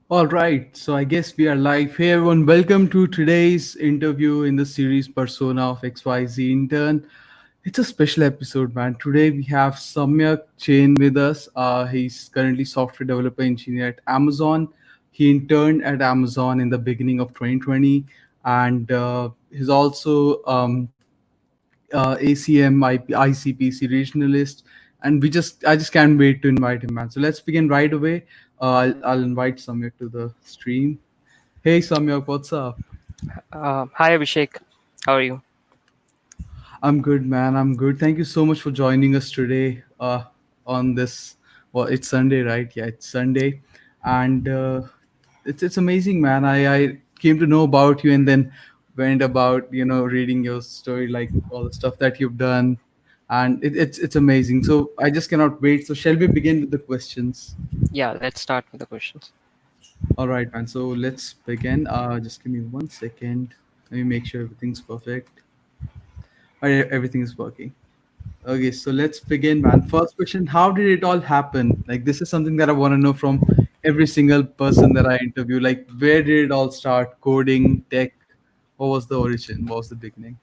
All right, so I guess we are live. Hey everyone, welcome to today's interview in the series Persona of XYZ Intern. It's a special episode, man. Today we have Samyak Jain with us. He's currently software developer engineer at Amazon. He interned at Amazon in the beginning of 2020, and he's also ACM, ICPC regionalist, and I just can't wait to invite him, man. So let's begin right away. I'll invite Samyak to the stream. Hey Samyak, what's up? Hi Abhishek, how are you? I'm good, man. I'm good. Thank you so much for joining us today on this. Well, it's Sunday, right? Yeah, it's Sunday, and it's amazing, man. I came to know about you and then went about reading your story, like all the stuff that you've done, and it's amazing. So I just cannot wait. So shall we begin with the questions? Yeah, let's start with the questions. All right, man. So let's begin. Just give me 1 second. Let me make sure everything's perfect. All right, everything is working. Okay, so let's begin, man. First question: how did it all happen? Like, this is something that I want to know from every single person that I interview. Like, where did it all start? Coding, tech? What was the origin? What was the beginning?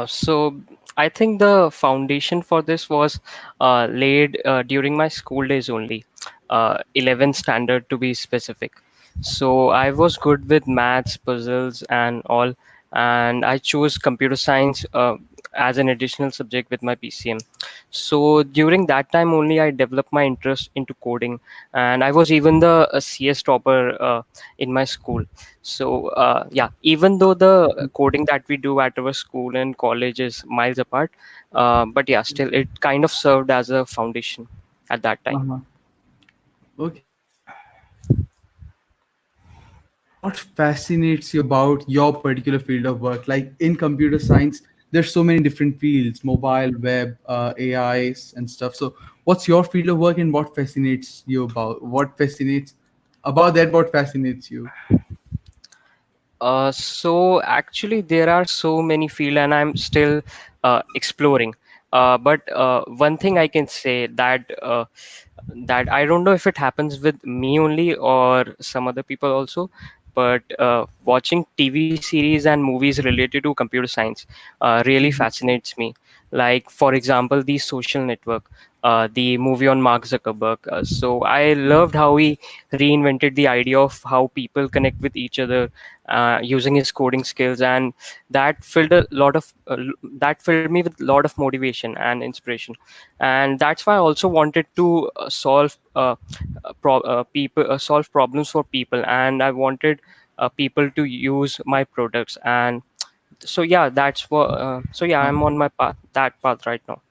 So I think the foundation for this was laid during my school days only, 11th standard to be specific. So I was good with maths, puzzles, and all, and I chose computer science as an additional subject with my PCM. So during that time only, I developed my interest into coding, and I was even the CS topper in my school. So yeah, even though the coding that we do at our school and college is miles apart, but yeah, still it kind of served as a foundation at that time. Uh-huh. Okay, what fascinates you about your particular field of work? Like in computer science, there's so many different fields: mobile, web, AIs, and stuff. So, what's your field of work, and what fascinates you about? What fascinates about that? What fascinates you? So actually, there are so many field, and I'm still exploring. But one thing I can say that I don't know if it happens with me only or some other people also. But watching TV series and movies related to computer science really Mhm. fascinates me. Like, for example, the Social Network, the movie on Mark Zuckerberg. So I loved how he reinvented the idea of how people connect with each other using his coding skills, and that filled me with a lot of motivation and inspiration. And that's why I also wanted to solve problems for people, and I wanted people to use my products. And so yeah, I'm on my path right now.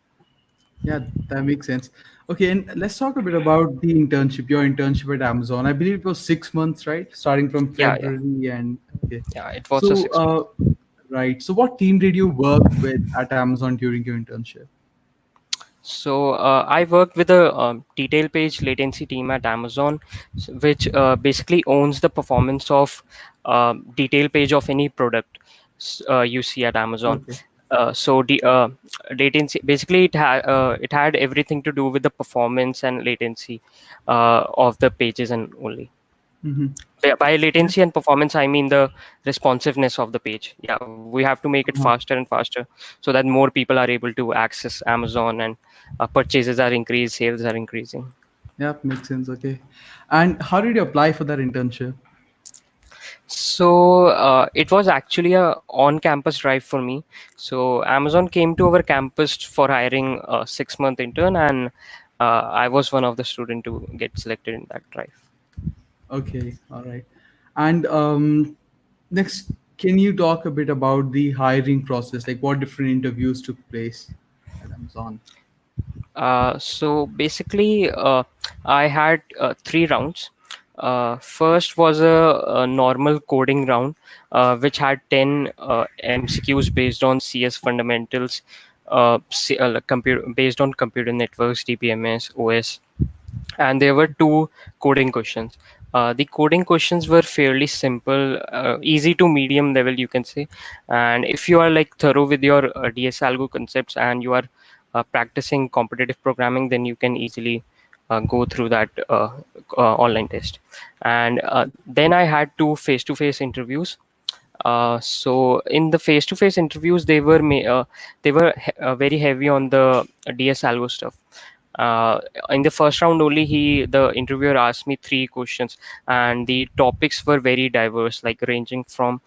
Yeah, that makes sense. Okay, and let's talk a bit about the internship, your internship at Amazon. I believe it was 6 months, right? Starting from Yeah, February and okay. yeah, it was a So, 6 months. right. So, what team did you work with at Amazon during your internship? So I worked with a detail page latency team at Amazon, which basically owns the performance of detail page of any product you see at Amazon. Okay. So the latency, basically it had everything to do with the performance and latency of the pages and only. Mm-hmm. By Yeah. latency and performance, I mean the responsiveness of the page. Yeah, we have to make it Uh-huh. faster and faster so that more people are able to access Amazon, and purchases are increased, sales are increasing. Yeah, makes sense. Okay. And how did you apply for that internship? So it was actually a on-campus drive for me. So Amazon came to our campus for hiring a 6-month intern, and I was one of the student to get selected in that drive. Okay. All right. And next, can you talk a bit about the hiring process? Like, what different interviews took place at Amazon? So basically, I had 3 rounds. First was a normal coding round, which had 10 MCQs based on CS fundamentals, like based on computer networks, DBMS, OS, and there were two coding questions. The coding questions were fairly simple, easy to medium level, you can say. And if you are like thorough with your DS algo concepts and you are practicing competitive programming, then you can easily go through that online test. And then I had two face-to-face interviews. So in the face-to-face interviews, they were very heavy on the DS algo stuff. Uh, in the first round only, the interviewer asked me three questions, and the topics were very diverse, like ranging from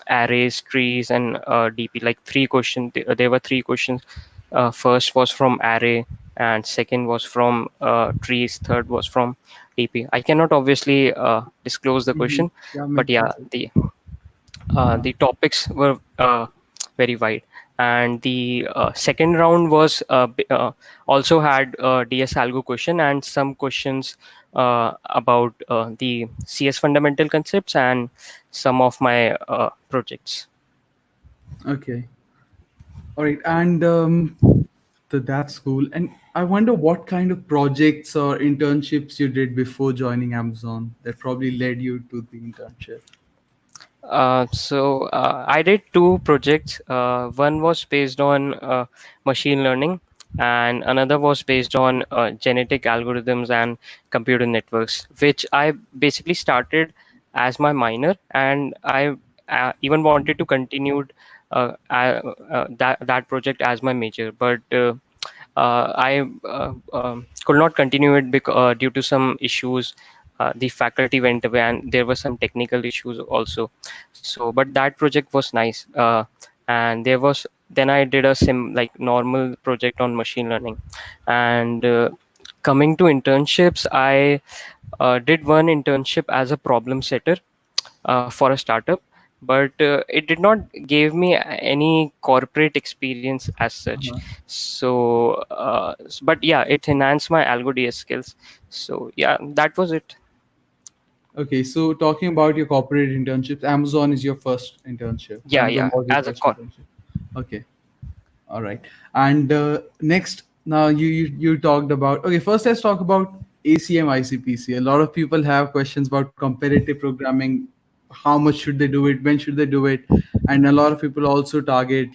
arrays, trees, and DP. Like three questions, there were three questions. First was from array, and second was from trees. Third was from DP. I cannot obviously disclose the Hmm. question, Yeah, but yeah, makes sense. the topics were very wide. And the second round was also had DS algo question and some questions about the CS fundamental concepts and some of my projects. Okay. All right. And that's cool. And I wonder what kind of projects or internships you did before joining Amazon that probably led you to the internship. I did two projects. One was based on machine learning, and another was based on genetic algorithms and computer networks, which I basically started as my minor, and I even wanted to continue that project as my major, but I could not continue it due to some issues. The faculty went away, and there were some technical issues also. So, but that project was nice. And there was then I did a like normal project on machine learning. And coming to internships, I did one internship as a problem setter for a startup, but it did not give me any corporate experience as such. Uh-huh. So but yeah, it enhanced my algo ds skills. So yeah, that was it. Okay, so talking about your corporate internships, Amazon is your first internship. Yeah, Amazon yeah, was your as a first internship. Okay. All right. And next, now you talked about. Okay, first let's talk about ACM ICPC. A lot of people have questions about competitive programming. How much should they do it? When should they do it? And a lot of people also target,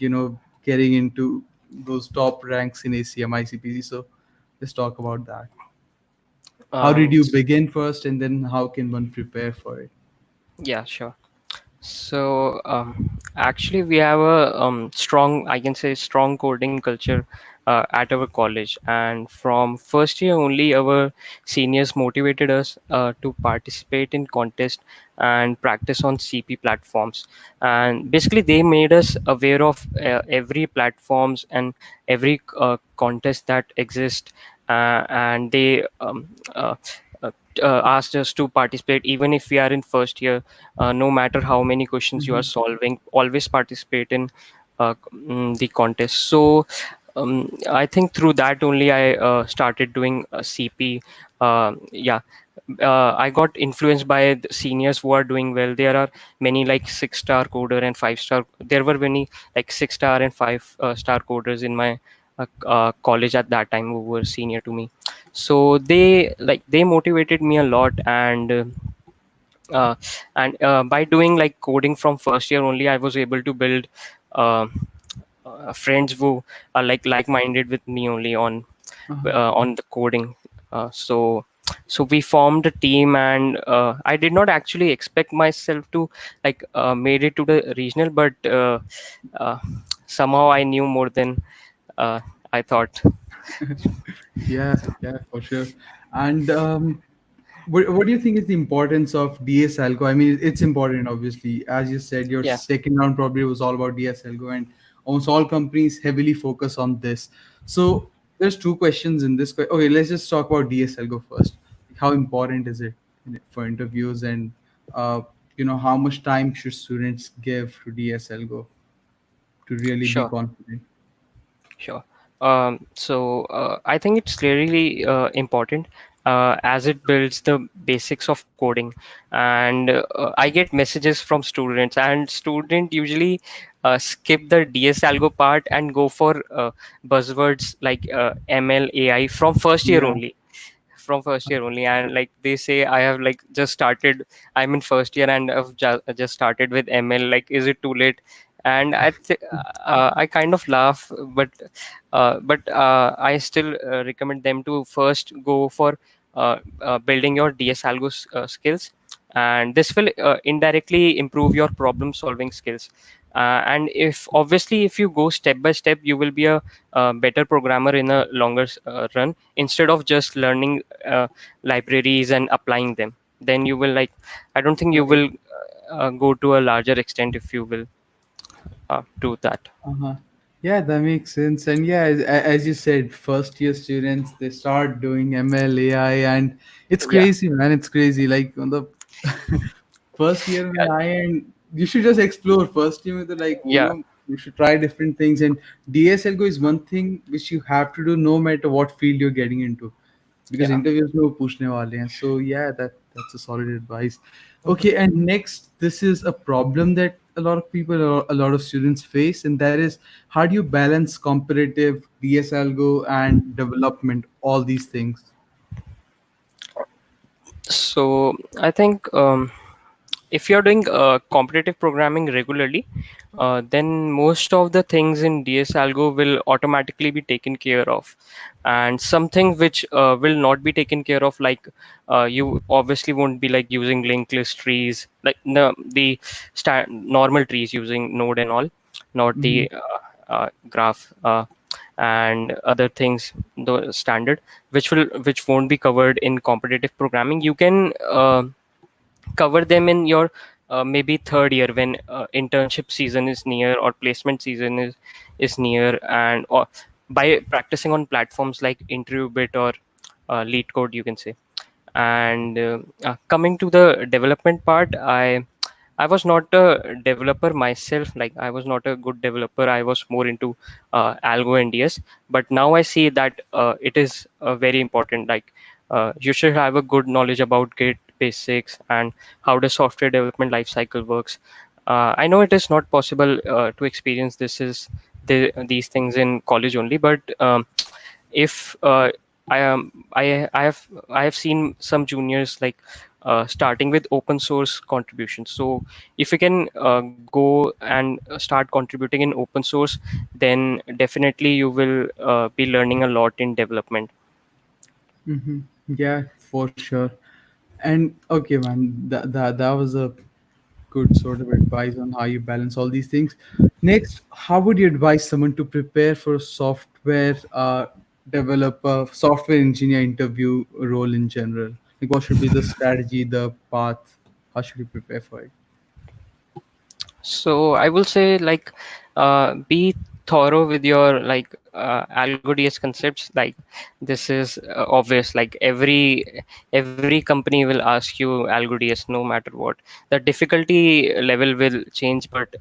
getting into those top ranks in ACM ICPC. So let's talk about that. How did um, you begin first, and then how can one prepare for it? yeah, sure. So actually, we have a strong, I can say, strong coding culture at our college, and from first year only, our seniors motivated us to participate in contest and practice on CP platforms. And basically, they made us aware of every platforms and every contest that exist, and they uh, uh, asked us to participate even if we are in first year. No matter how many questions you are Hmm. solving, always participate in the contest. So I think through that only I started doing CP. Yeah, I got influenced by the seniors who are doing well. There are many like 6-star coder and 5-star. There were many like 6-star and 5-star coders in my college at that time who were senior to me. So they motivated me a lot. And by doing like coding from first year only, I was able to build uh, friends who are like-minded with me only Uh-huh. on the coding. So we formed a team, and I did not actually expect myself to made it to the regional, but uh, somehow I knew more than uh, I thought. Yeah, yeah, for sure. And what do you think is the importance of DS Algo? I mean, it's important, obviously. As you said, your Yeah, second round probably was all about DS Algo, and almost all companies heavily focus on this. So there's two questions in this. Okay, let's just talk about DS Algo first. How important is it for interviews, and how much time should students give to DS Algo to really be sure. confident? Sure. I think it's really important as it builds the basics of coding. And I get messages from students, and student usually skip the DS algo part and go for buzzwords like ML AI from first year Yeah. only. From first year only, and like they say, I have just started. I'm in first year and I've just started with ML. Like, is it too late? And I kind of laugh, but I still recommend them to first go for building your DS algo skills, and this will indirectly improve your problem solving skills. And if obviously if you go step by step, you will be a better programmer in a longer run, instead of just learning libraries and applying them. Then you will like, I don't think you Right. will go to a larger extent if you will do that. Uh-huh. Yeah, that makes sense. And yeah, as you said, first year students they start doing ML, AI, and it's Yeah, crazy, man. It's crazy. Like on the first year on yeah, the high end, you should just explore. First year with the like, yeah, you should try different things. And DSL Go is one thing which you have to do no matter what field you're getting into, because yeah. interviews में वो पूछने वाले हैं. So yeah, that's a solid advice. Okay, and next, this is a problem that a lot of people or a lot of students face, and that is, how do you balance competitive DSL Go and development, all these things? So I think if you're doing competitive programming regularly, then most of the things in DS Algo will automatically be taken care of, and something which will not be taken care of, like you obviously won't be like using linked list trees, like the normal trees using node and all, not Mm-hmm. the graph and other things, the standard, which won't be covered in competitive programming. You can cover them in your maybe third year, when internship season is near or placement season is near, and or by practicing on platforms like InterviewBit or lead code, you can say. And coming to the development part, I was not a developer myself. Like, I was not a good developer. I was more into Algo and DS. But now I see that it is very important. Like, you should have a good knowledge about Git basics and how the software development lifecycle works. I know it is not possible to experience these things in college only, but if I have seen some juniors like starting with open source contributions. So if you can go and start contributing in open source, then definitely you will be learning a lot in development. Mm-hmm. Yeah, for sure. And okay, man, that was a good sort of advice on how you balance all these things. Next, how would you advise someone to prepare for a software developer, software engineer interview role in general? Like, what should be the strategy, the path? How should you prepare for it? So I will say, like, be thorough with your like algo DS concepts. Like, this is obvious. Like, every company will ask you algo DS no matter what. The difficulty level will change, but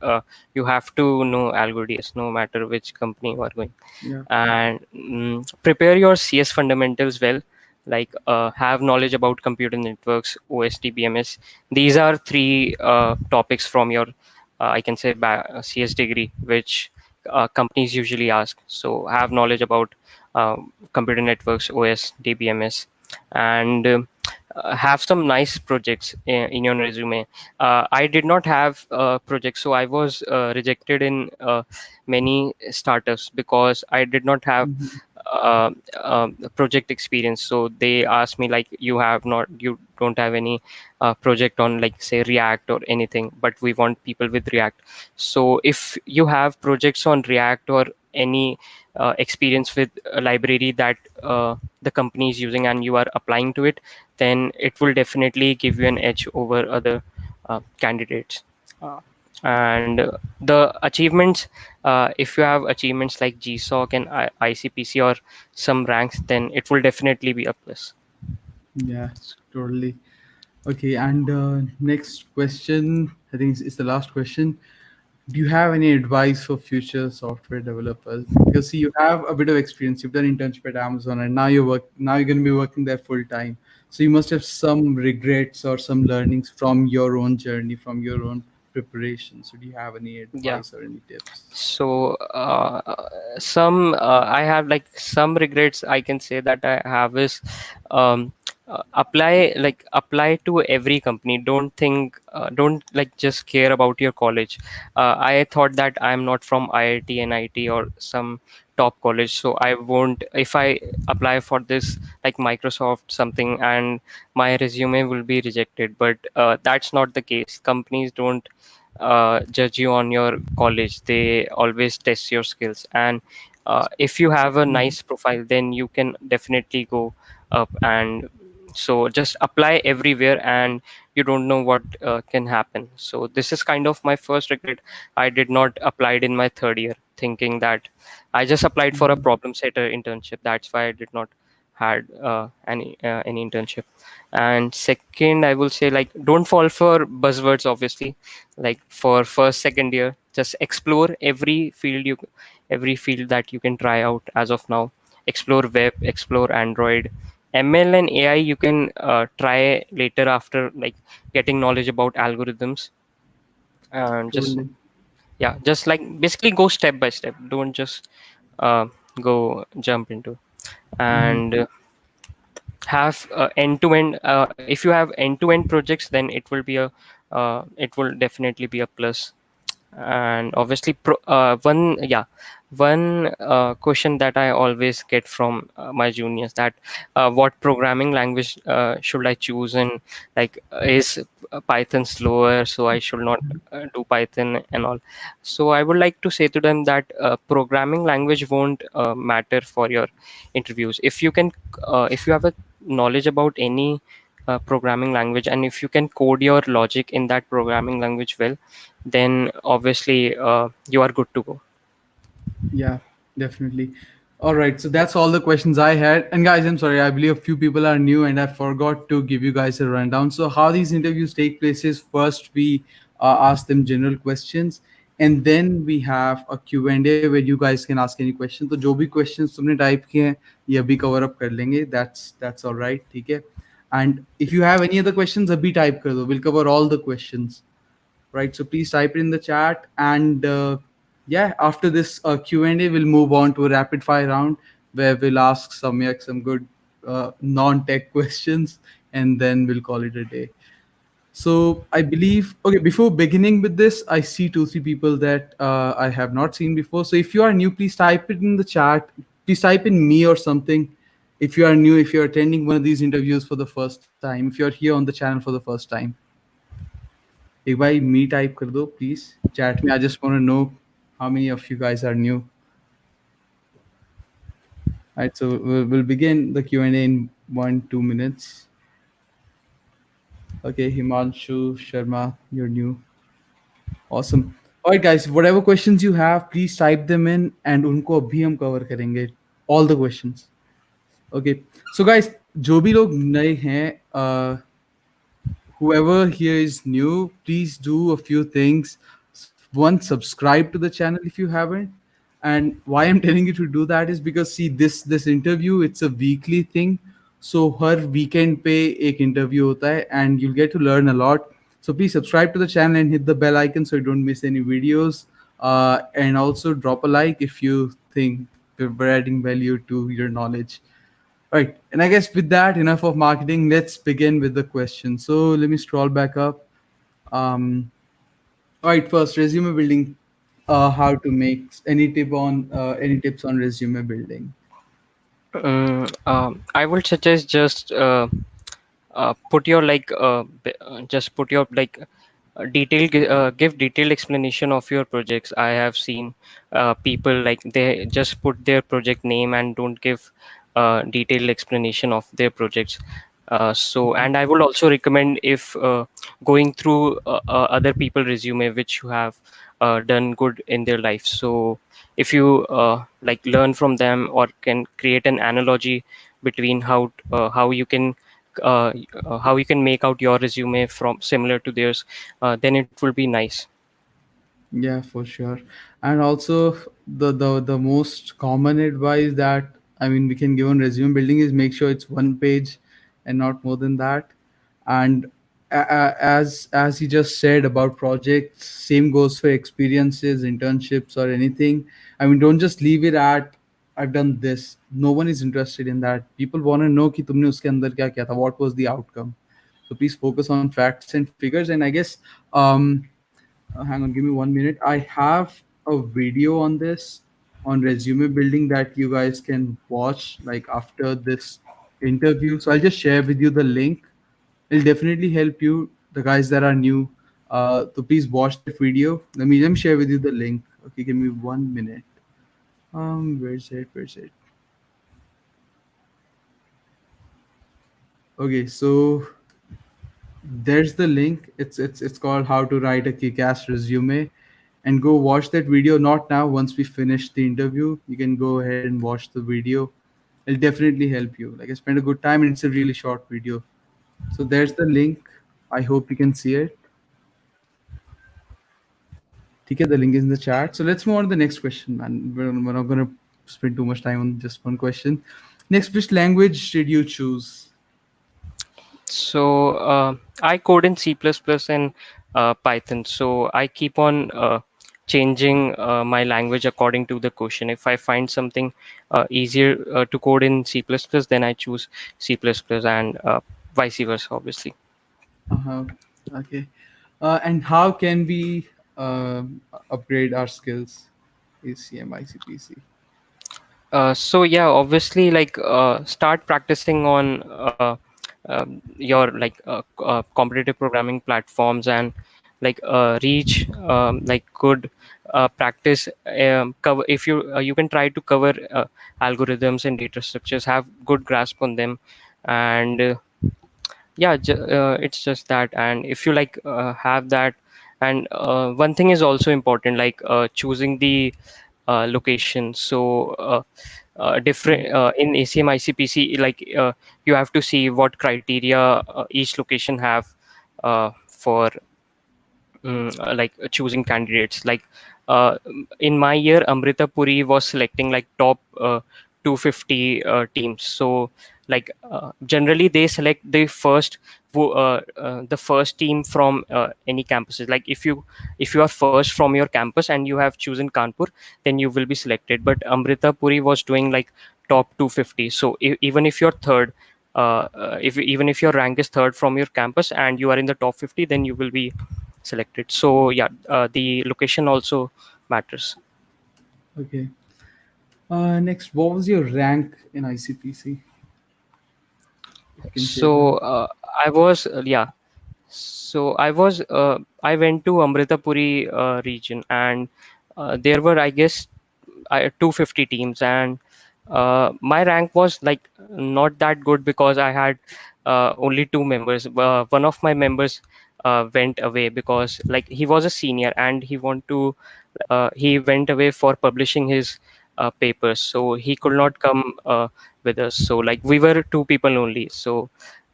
you have to know algo DS no matter which company you are going. Yeah. And prepare your CS fundamentals well. Like, have knowledge about computer networks, OST, BMS. These are three topics from your I can say CS degree, which companies usually ask. So have knowledge about computer networks, OS, DBMS, and have some nice projects in your resume. I did not have projects, so I was rejected in many startups because I did not have Mm-hmm. project experience. So they asked me, like, you don't have any project on, like, say, React or anything, but we want people with React. So if you have projects on React or any experience with a library that the company is using and you are applying to it, then it will definitely give you an edge over other candidates. Uh, and the achievements, if you have achievements like GSOC and ICPC or some ranks, then it will definitely be a plus. Yeah, totally. Okay, and next question, I think it's the last question. Do you have any advice for future software developers? Because see, you have a bit of experience. You've done internship at Amazon, and now you're going to be working there full time. So you must have some regrets or some learnings from your own journey, from your own preparation. So do you have any Yeah. advice or any tips? So some I have like some regrets I can say that I have is, um, apply to every company. Don't think don't like just care about your college. I thought that I'm not from IIT, NIT, or some top college, so I won't, if I apply for this like Microsoft something, and my resume will be rejected. But that's not the case. Companies don't judge you on your college. They always test your skills, and if you have a Mhm. nice profile, then you can definitely go up. And so just apply everywhere, and you don't know what can happen. So this is kind of my first regret. I did not applied in my third year, thinking that I just applied for a Mhm. problem setter internship. That's why I did not had any internship. And second, I will say, like, don't fall for buzzwords. Obviously, like for first second year, just explore every field that you can try out as of now. Explore web, explore Android. ML and AI you can try later, after like getting knowledge about algorithms. And just, Totally. yeah, just like basically go step by step. Don't just uh, go jump into. Mhm. And have end to end. If you have end to end projects, then it will definitely be a plus. And obviously one question that I always get from my juniors, that what programming language should I choose, and like is Python slower, so I should not do Python and all. So I would like to say to them that programming language won't matter for your interviews. If you have a knowledge about any programming language, and if you can code your logic in that programming language well, then obviously you are good to go. Yeah, definitely. All right, so that's all the questions I had. And guys, I'm sorry, I believe a few people are new and I forgot to give you guys a rundown. So how these interviews take place is, first we ask them general questions, and then we have a Q&A where you guys can ask any question. तो जो भी questions तुमने type किए हैं ये अभी cover up कर लेंगे. That's all right, ठीक है. And if you have any other questions अभी type कर दो. We'll cover all the questions, right? So please type it in the chat. And yeah, after this Q&A, we'll move on to a rapid fire round where we'll ask Samyak some good non-tech questions, and then we'll call it a day. So I believe, okay, before beginning with this, I see two, three people that I have not seen before. So if you are new, please type it in the chat. Please type in me or something. If you are new, if you're attending one of these interviews for the first time, if you're here on the channel for the first time, एक भाई मी type कर दो please chat में. I just want to know how many of you guys are new. All right, so we'll begin the Q&A in 1-2 minutes. Okay, Himanshu Sharma, you're new. Awesome. All right, guys, whatever questions you have, please type them in, and उनको अभी हम cover करेंगे all the questions. Okay, so guys, जो भी लोग नए हैं, whoever here is new, please do a few things. One, subscribe to the channel if you haven't. And why I'm telling you to do that is because, see, this interview, it's a weekly thing. So her weekend पे एक interview होता है, and you'll get to learn a lot. So please subscribe to the channel and hit the bell icon so you don't miss any videos. And also drop a like if you think we're adding value to your knowledge. Right. And I guess with that, enough of marketing. Let's begin with the question. So let me scroll back up. Um, all right. First, resume building. How to make any tips on resume building? I would suggest just put your just put your give detailed explanation of your projects. I have seen people like they just put their project name and don't give detailed explanation of their projects. So, and I would also recommend, if going through other people resume which you have done good in their life. So if you like learn from them, or can create an analogy between uh, how you can make out your resume from similar to theirs, then it will be nice. Yeah, for sure. And also, the most common advice that, I mean, we can give on resume building is make sure it's one page and not more than that. And as he just said about projects, same goes for experiences, internships, or anything. I mean, don't just leave it at I've done this. No one is interested in that. People want to know कि तुमने उसके अंदर क्या किया था. What was the outcome? So please focus on facts and figures. And I guess, um, hang on, give me 1 minute. I have a video on this, on resume building, that you guys can watch like after this interview. So I'll just share with you the link. It'll definitely help you, the guys that are new. So please watch that video. Let me share with you the link. Okay, give me 1 minute. Where's it? Where's it? Okay, so there's the link. It's called How to Write a Kick-Ass Resume. And go watch that video. Not now. Once we finish the interview, you can go ahead and watch the video. It'll definitely help you. Like, I spent a good time, and it's a really short video. So there's the link. I hope you can see it. Okay, the link is in the chat. So let's move on to the next question, man. We're not gonna spend too much time on just one question. Next, which language did you choose? So I code in C++ and Python. So I keep on changing my language according to the question. If I find something easier to code in C++, then I choose C++ and vice versa, obviously. Uh-huh. Okay. And how can we upgrade our skills? ACM, ICPC. So yeah, obviously, like start practicing on your like competitive programming platforms, and like reach like good practice cover. If you can try to cover algorithms and data structures, have good grasp on them, and yeah, it's just that. And if you like have that, and one thing is also important, like choosing the location. So different in ACM ICPC, like you have to see what criteria each location have for like choosing candidates. Like in my year, Amrita Puri was selecting like top 250 teams. So like generally they select the the first team from any campuses. Like if you are first from your campus and you have chosen Kanpur, then you will be selected. But Amrita Puri was doing like top 250. So even if you're third, if even if your rank is third from your campus and you are in the top 50, then you will be selected. So yeah, the location also matters. Okay. Next, what was your rank in ICPC? If you can share So that. I was yeah. So I went to Amritapuri region, and there were, I guess, 250 teams, and my rank was like not that good because I had only two members. One of my members went away because like he was a senior and he went away for publishing his papers, so he could not come with us. So like we were two people only. So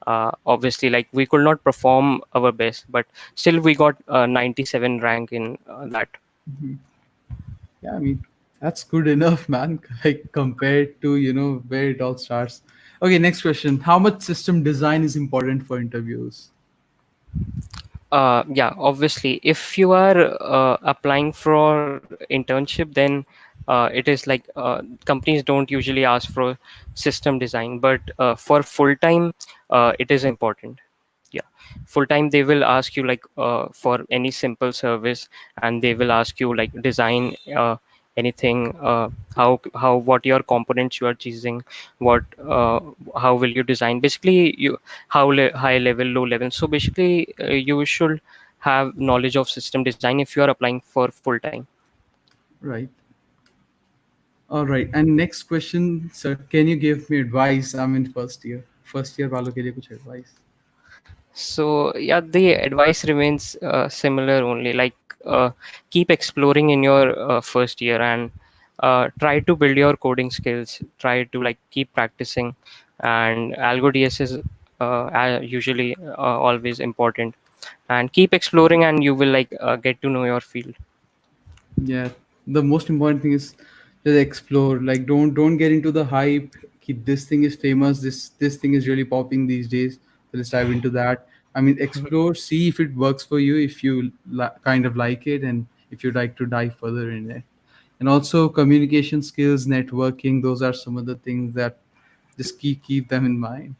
obviously, like we could not perform our best, but still we got 97 rank in that. Mhm. Yeah, I mean, that's good enough, man. Like compared to, where it all starts. Okay, next question. How much system design is important for interviews? Yeah, obviously, if you are applying for internship, then it is like companies don't usually ask for system design, but for full time, it is important. Yeah, full time they will ask you like for any simple service, and they will ask you like design anything, how what your components you are choosing, what how will you design, basically you high level, low level. So basically you should have knowledge of system design if you are applying for full time. Right. All right. And next question, sir. Can you give me advice? I'm in first year. First year वालों के लिए कुछ advice. So yeah, the advice remains similar only. Like keep exploring in your first year, and try to build your coding skills. Try to like keep practicing, and Algo DS is usually always important. And keep exploring, and you will like get to know your field. Yeah, the most important thing is just explore. Like, don't get into the hype. Keep, this thing is famous. This thing is really popping these days. So let's dive into that. I mean, explore. See if it works for you. If you kind of like it, and if you'd like to dive further in it. And also communication skills, networking, those are some of the things that just keep them in mind.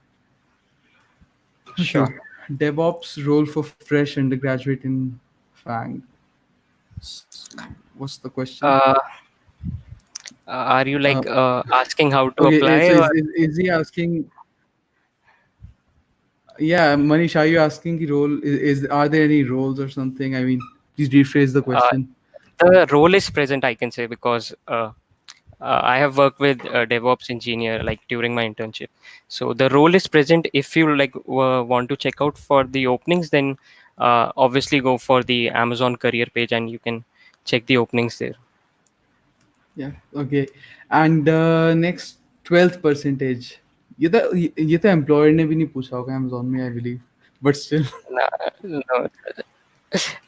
Sure. Okay, DevOps role for fresh undergraduate in Fang. S- What's the question? Uh, are you Uh, like asking how to okay, apply, so or is he asking? Yeah, Manish, are you asking the role? Is are there any roles or something? I mean, please rephrase the uh, question. the role is present, I can say, because I have worked with DevOps engineer like during my internship. So the role is present. If you like want to check out for the openings, then obviously go for the Amazon career page and you can check the openings there. Yeah. Okay. And next 12th percentage. ये तो employer ने भी नहीं पूछा होगा Amazon में, I believe, but still. No,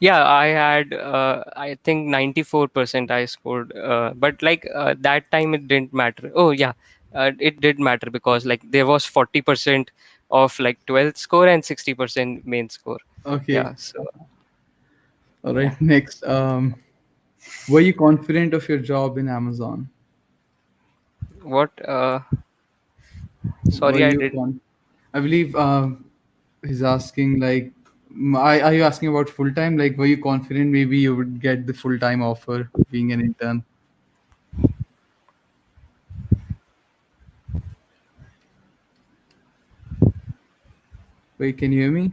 yeah, I had I think 94% I scored, but like that time it didn't matter. Oh yeah, it did matter because like there was 40% of like 12th score and 60% main score. Okay. Yeah, so All yeah. right. Next, were you confident of your job in Amazon? What? Were Sorry, I you did. con? I believe he's asking like, are you asking about full time? Like, were you confident maybe you would get the full time offer being an intern? Wait, can you hear me?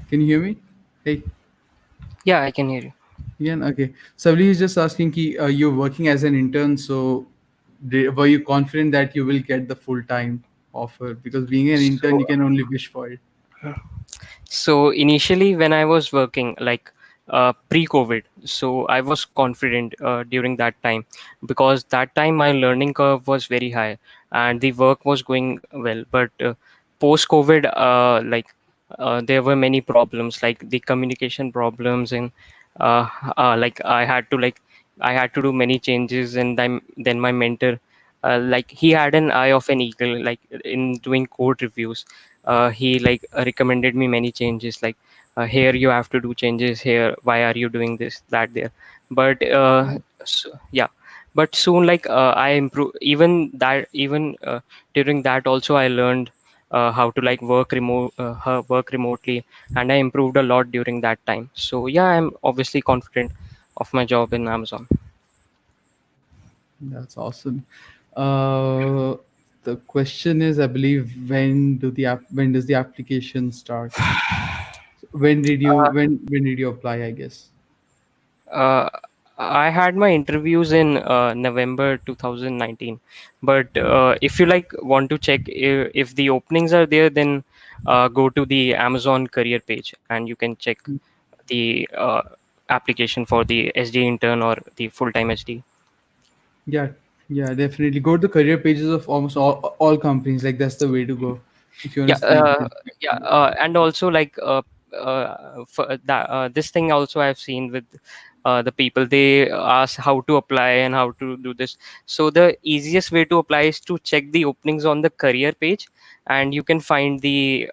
Can you hear me? Hey. Yeah, I can hear you. Yeah, okay. So Savli is just asking ki, you're working as an intern, so were you confident that you will get the full-time offer? Because being an intern, you So can only wish for it. So initially, when I was working, like pre-COVID, so I was confident during that time because that time my learning curve was very high and the work was going well. But post-COVID, there were many problems, like the communication problems, and uh, like I had to do many changes, and then my mentor. Like he had an eye of an eagle, like in doing code reviews. He like recommended me many changes, like here you have to do changes here, why are you doing this, that, there. But yeah, but soon like I improve, even during that also I learned how to like work remotely, and I improved a lot during that time. So yeah, I'm obviously confident of my job in Amazon. That's awesome. Uh, the question is, I believe, when does the application start? When did you apply? I guess. Uh, I had my interviews in November 2019. But if you like want to check if the openings are there, then go to the Amazon career page and you can check the application for the SD intern or the full-time SD. Yeah, yeah, definitely. Go to the career pages of almost all companies. Like that's the way to go if you want Yeah, to see the. and also like for that this thing also I've seen with the people, they ask how to apply and how to do this. So the easiest way to apply is to check the openings on the career page, and you can find the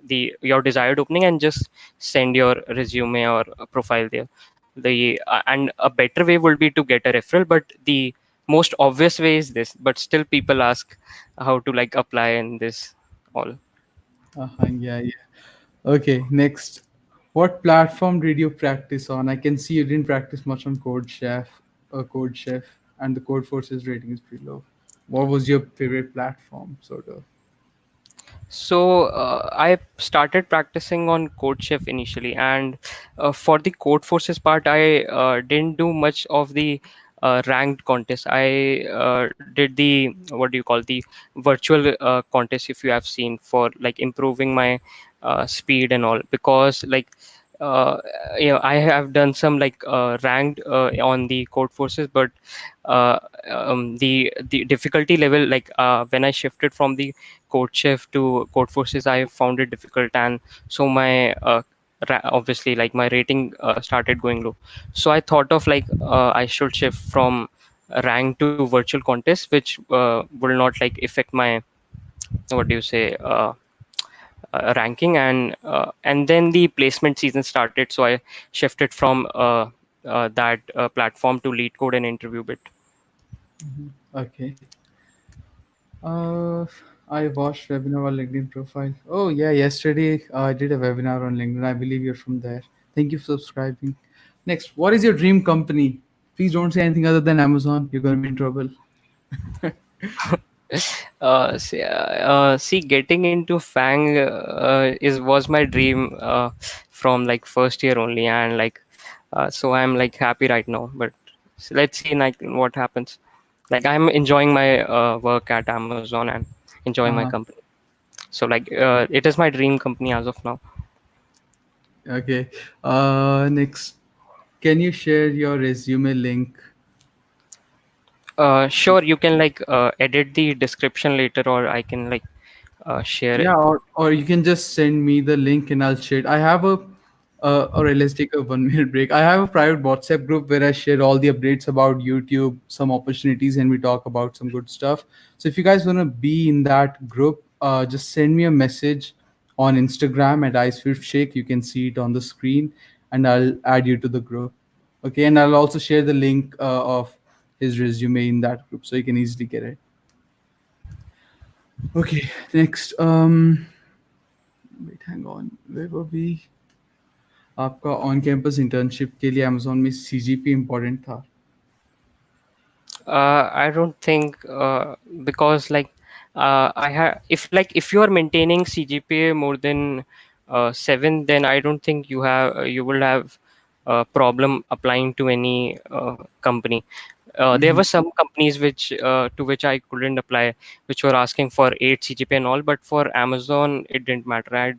the your desired opening and just send your resume or a profile there. The and a better way would be to get a referral, but the most obvious way is this, but still people ask how to like apply in this all. Yeah, yeah. Okay, next. What platform did you practice on? I can see you didn't practice much on CodeChef, and the Codeforces rating is pretty low. What was your favorite platform, sort of? So I started practicing on CodeChef initially, and for the Codeforces part, I didn't do much of the ranked contest. I did the, what do you call, the virtual contest, if you have seen, for like improving my speed and all. Because like uh, I have done some like ranked on the Codeforces, but uh, the difficulty level, like when I shifted from the CodeChef to Codeforces, I found it difficult, and so my obviously like my rating started going low. So I thought of like I should shift from rank to virtual contest, which will not like affect my, what do you say, ranking, and then the placement season started, so I shifted from that platform to lead code and interview bit. Okay. Uh, I watched webinar on LinkedIn profile. Oh yeah, yesterday I did a webinar on LinkedIn. I believe you're from there. Thank you for subscribing. Next, what is your dream company? Please don't say anything other than Amazon. You're gonna be in trouble. See, getting into Fang is was my dream from like first year only, and like so I'm like happy right now. But let's see like what happens. Like I'm enjoying my work at Amazon and enjoying my Uh-huh. company. So like it is my dream company as of now. Okay. Next, can you share your resume link? Sure, you can like edit the description later, or I can like share Yeah, it. or you can just send me the link and I'll share it. I have a or let's take a 1 minute break. I have a private WhatsApp group where I share all the updates about YouTube, some opportunities, and we talk about some good stuff. So if you guys want to be in that group, just send me a message on Instagram at icefishshake. You can see it on the screen, and I'll add you to the group. Okay, and I'll also share the link of his resume in that group so you can easily get it. Okay, next. Wait hang on वे वो भी आपका on campus internship के लिए Amazon में CGP important था. I don't think because like I have if you are maintaining CGPA more than 7, then I don't think you will have a problem applying to any company. There were some companies which to which I couldn't apply, which were asking for 8 CGPA and all, but for Amazon it didn't matter.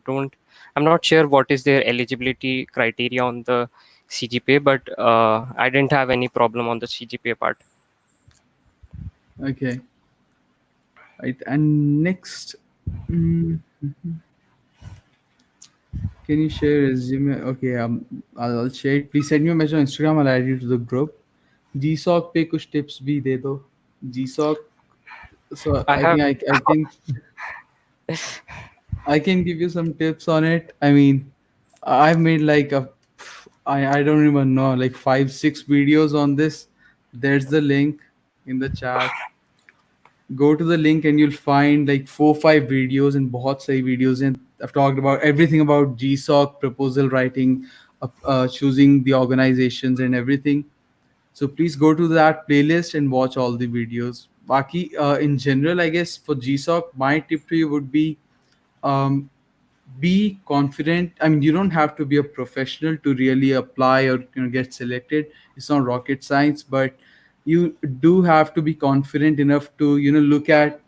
I'm not sure what is their eligibility criteria on the CGPA, but I didn't have any problem on the CGPA part. Okay, right. And next, mm, can you share resume? Okay, I'll share it. Please send me a message on Instagram. I'll add you to the group. GSOC पे कुछ tips भी दे दो. GSOC. So I I have think I can give you some tips on it. I mean, I've made like I don't even know, like 5 6 videos on this. There's the link in the chat. Go to the link and you'll find like 4 5 videos and बहुत सारी videos and I've talked about everything about GSOC, proposal writing, choosing the organizations and everything. So please go to that playlist and watch all the videos. Baki, in general, I guess for GSOC, my tip to you would um, be confident. I mean, you don't have to be a professional to really apply or get selected. It's not rocket science, but you do have to be confident enough to look at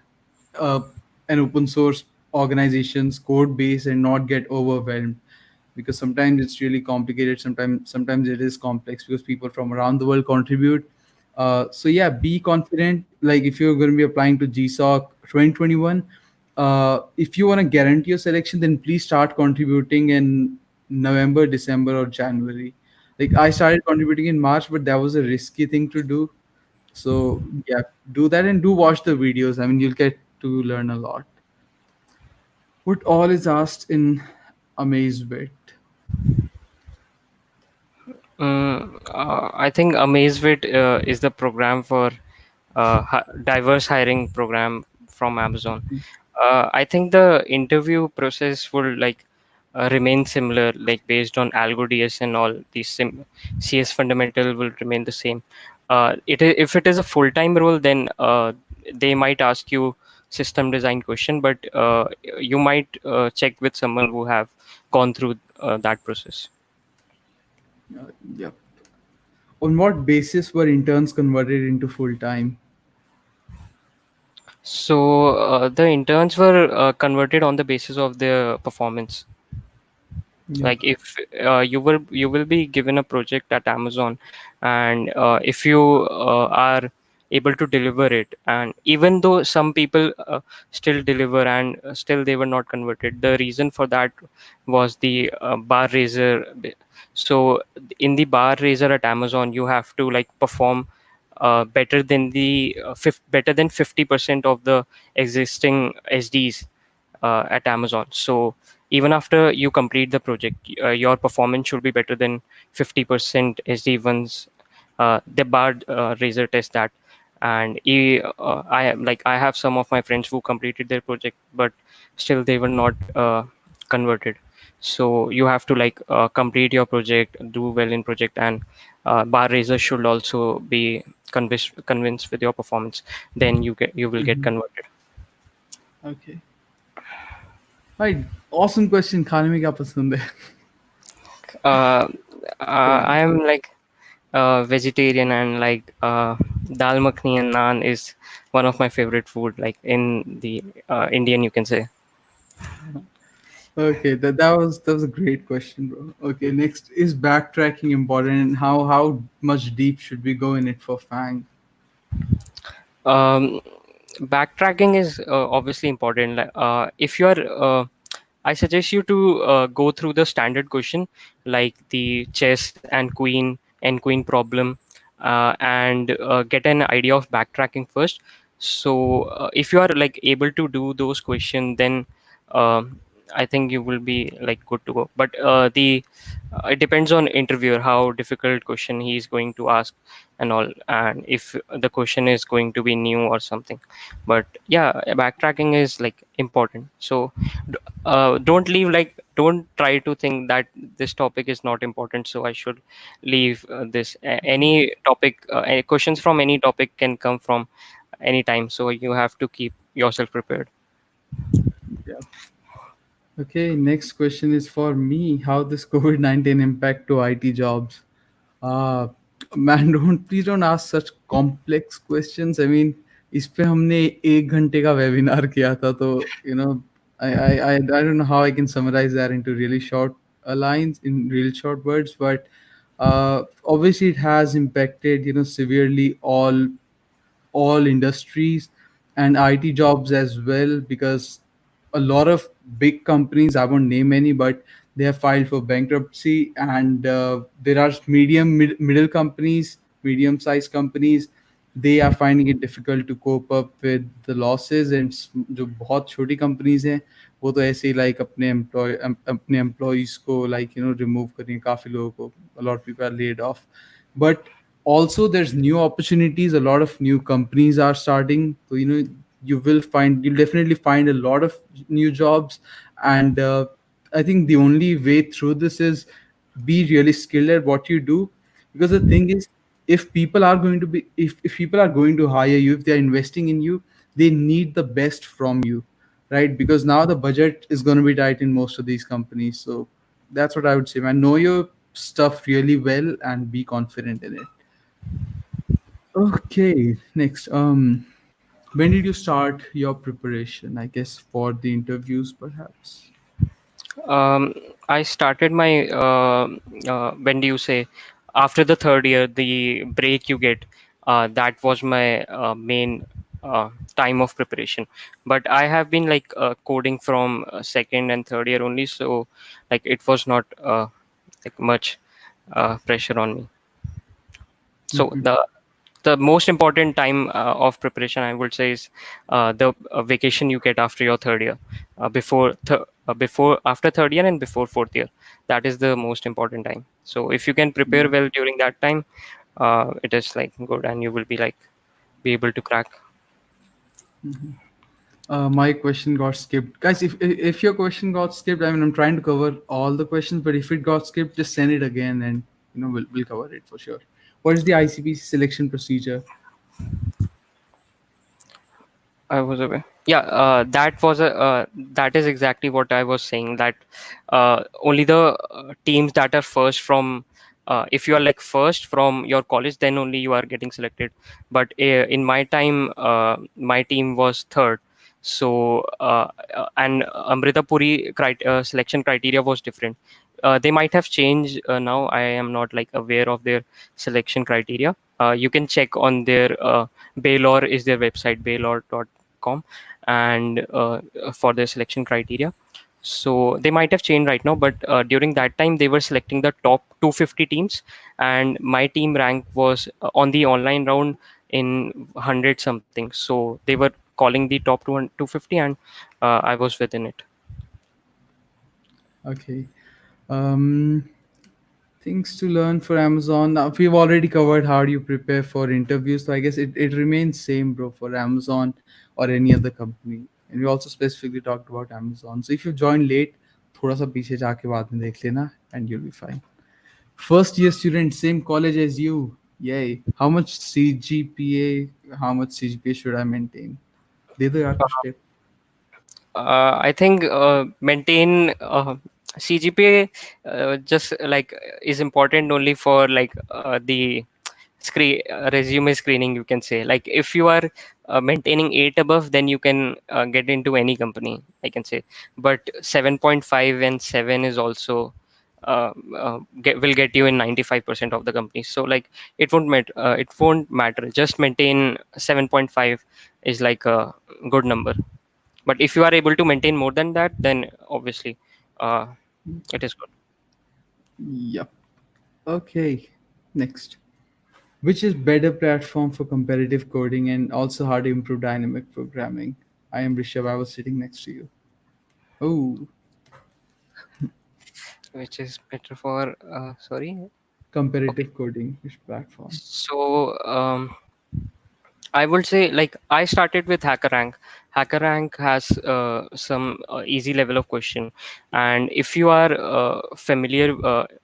uh, an open source organization's code base and not get overwhelmed, because sometimes it's really complicated. Sometimes it is complex because people from around the world contribute. So yeah, be confident. Like if you're going to be applying to GSOC 2021, if you want to guarantee your selection, then please start contributing in November, December, or January. Like I started contributing in March, but that was a risky thing to do. So yeah, do that and do watch the videos. I mean, you'll get to learn a lot. What all is asked in Amazebit? I think Amazewit is the program for diverse hiring program from Amazon. I think the interview process will like remain similar, like based on Algo DS and all these CS fundamental will remain the same. If it is a full-time role, then they might ask you system design question, but you might check with someone who have gone through that process. Yep. On what basis were interns converted into full time? So the interns were converted on the basis of their performance. Yep. Like if you will be given a project at Amazon, and if you are able to deliver it, and even though some people still deliver and still they were not converted, the reason for that was the bar raiser. So in the bar raiser at Amazon, you have to like perform better than 50% of the existing SDs at Amazon. So even after you complete the project, your performance should be better than 50% SD1's. The bar razor test that. And I have some of my friends who completed their project, but still they were not converted. So you have to complete your project, do well in project, and bar raiser should also be convinced with your performance. Then you will get Mhm. converted. Okay. Right. Awesome question. खाने में क्या पसंद है? uh, Yeah. I am vegetarian, and dal makhni and naan is one of my favorite food, like in the Indian, you can say. Okay, that was a great question, bro. Okay, next, is backtracking important, and how much deep should we go in it for Fang? um, Backtracking is obviously important. If you are I suggest you to go through the standard question, like the chess and queen problem, and get an idea of backtracking first. So if you are able to do those questions, then I think you will be good to go. But the it depends on interviewer how difficult question he is going to ask and all, and if the question is going to be new or something. But yeah, backtracking is important. So don't try to think that this topic is not important, so I should leave this. Any topic, any questions from any topic can come from any time, so you have to keep yourself prepared. Yeah. Okay, next question is for me. How does COVID-19 impact to IT jobs? Uh, Man, don't please don't ask such complex questions. I mean, इस पे हमने 1 घंटे का webinar किया था, तो I don't know how I can summarize that into really short lines, in real short words, but obviously it has impacted, severely all industries and IT jobs as well, because a lot of big companies, I won't name any, but they have filed for bankruptcy, and there are middle companies, medium sized companies. They are finding it difficult to cope up with the losses, and जो बहुत छोटी companies हैं वो तो ऐसे ही अपने employees को remove करेंगे काफी लोगों को. A lot of people are laid off, but also there's new opportunities, a lot of new companies are starting, so you'll definitely find a lot of new jobs. And I think the only way through this is be really skilled at what you do, because the thing is, if people are going to hire you, if they're investing in you, they need the best from you, right? Because now the budget is going to be tight in most of these companies. So that's what I would say, man. Know your stuff really well and be confident in it. Okay, next. When did you start your preparation? I guess for the interviews, perhaps. Um, I started my when do you say, after the third year, the break you get. That was my main time of preparation. But I have been coding from second and third year only, so it was not much pressure on me. So Hmm. the most important time of preparation, I would say, is the vacation you get after your third year, before after third year and before fourth year. That is the most important time. So if you can prepare Yeah. well during that time, it is good, and you will be able to crack. My question got skipped, guys. If your question got skipped, I mean, I'm trying to cover all the questions, but if it got skipped, just send it again, and we'll cover it for sure. What is the ICP selection procedure? I was away. Yeah, that is exactly what I was saying. That only the teams that are first from, if you are first from your college, then only you are getting selected. But in my time, my team was third. So and Amrita Puri selection criteria was different. They might have changed now. I am not aware of their selection criteria. You can check on their Baylor is their website, baylor.com, and for their selection criteria. So they might have changed right now, but during that time they were selecting the top 250 teams, and my team rank was on the online round in 100 something. So they were calling the top 250, and I was within it. Okay. Um, Things to learn for Amazon. Now, we've already covered how do you prepare for interviews. So I guess it remains same, bro, for Amazon or any other company. And we also specifically talked about Amazon. So if you join late, थोड़ा सा पीछे जाके बाद में देख लेना and you'll be fine. First year student, same college as you. Yay. How much CGPA? How much CGPA should I maintain? दे दो यार कुछ tip. I think maintain CGPA just like is important only for like the resume screening, you can say. Like if you are maintaining 8 above, then you can get into any company, I can say. But 7.5 and 7 is also will get you in 95% of the companies. So like it won't matter, just maintain 7.5 is like a good number. But if you are able to maintain more than that, then obviously uh, it is good. Yep. Okay. Next. Which is better platform for competitive coding and also how to improve dynamic programming? I am Rishabh. I was sitting next to you. Oh, Which is better for sorry. Okay. competitive coding. Which platform? So I would say like I started with Hackerrank. Hackerrank has some easy level of question, and if you are familiar,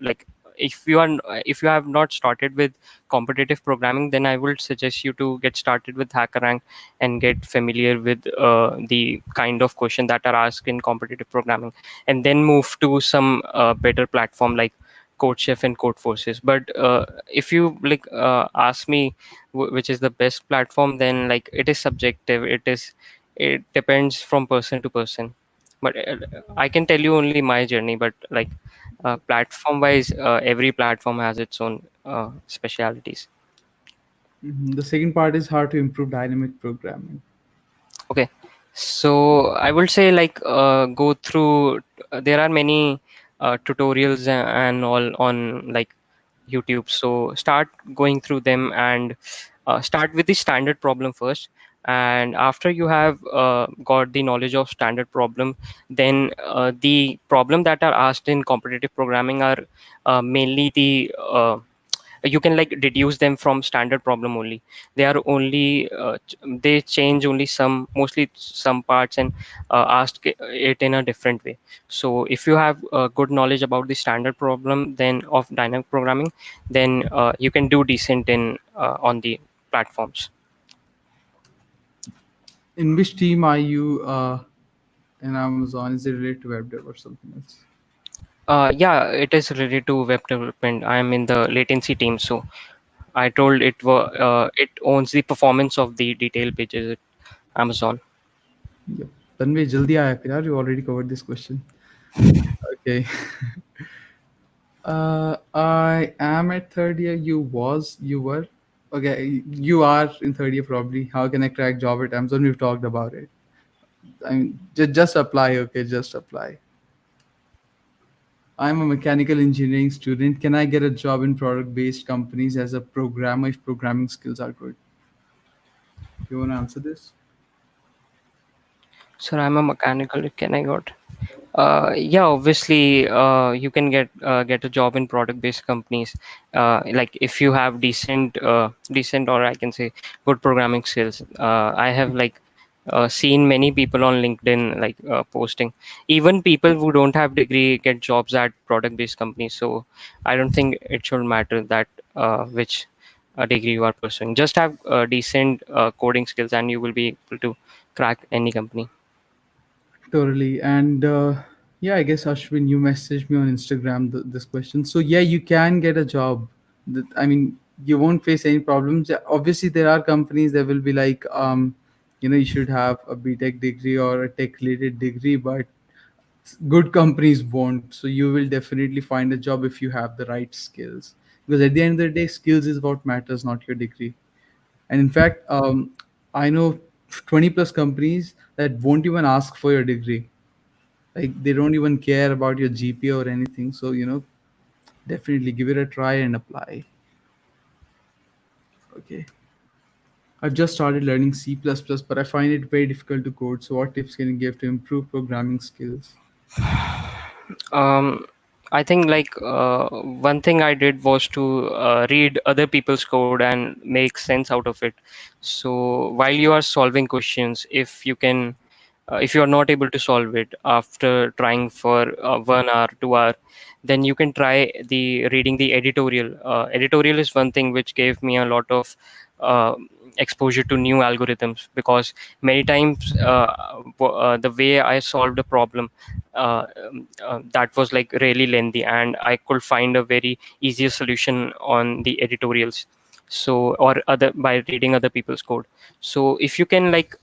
like if you have not started with competitive programming, then I would suggest you to get started with Hackerrank and get familiar with the kind of question that are asked in competitive programming, and then move to some better platform like CodeChef and Codeforces. But if you like ask me which is the best platform, then like it is subjective, it depends from person to person. But I can tell you only my journey. But like platform wise, every platform has its own specialities. The second part is how to improve dynamic programming. Okay, so I would say like go through. There are many tutorials and all on like YouTube. So start going through them and start with the standard problem first. And after you have got the knowledge of standard problem, then the problem that are asked in competitive programming are mainly the you can like deduce them from standard problem only. They are only they change only some, mostly some parts, and ask it in a different way. So if you have good knowledge about the standard problem then of dynamic programming, then you can do decent in on the platforms. In which team are you in Amazon? Is it related to web dev or something else? Yeah, it is related to web development. I am in the latency team. So I told it owns the performance of the detail pages at Amazon. Yep. Tanvi, jaldi aaya kar yaar. You already covered this question. Okay. I am at third year. You were. Okay, you are in third year probably. How can I crack job at Amazon? We've talked about it. I mean, just apply. Okay, just apply. I'm a mechanical engineering student. Can I get a job in product-based companies as a programmer if programming skills are good? You want to answer this? So I'm a mechanical. Can I got? Yeah, obviously, you can get a job in product-based companies. Like if you have decent, or I can say good programming skills. I have like seen many people on LinkedIn like posting. Even people who don't have degree get jobs at product-based companies. So I don't think it should matter that which degree you are pursuing. Just have decent coding skills, and you will be able to crack any company. Totally. And yeah, I guess Ashwin, you messaged me on Instagram this question. So yeah, you can get a job. I mean, you won't face any problems. Yeah, obviously, there are companies that will be like, you should have a BTech degree or a tech-related degree, but good companies won't. So you will definitely find a job if you have the right skills. Because at the end of the day, skills is what matters, not your degree. And in fact, I know 20 plus companies that won't even ask for your degree. Like they don't even care about your GPA or anything. So, definitely give it a try and apply. Okay. I've just started learning C++, but I find it very difficult to code. So what tips can you give to improve programming skills? Um, I think like one thing I did was to read other people's code and make sense out of it. So while you are solving questions, if you are not able to solve it after trying for 1 hour, 2 hour, then you can try the reading the editorial. Editorial is one thing which gave me a lot of uh, exposure to new algorithms, because many times the way I solved a problem, that was like really lengthy, and I could find a very easier solution on the editorials. So, or other by reading other people's code. So if you can like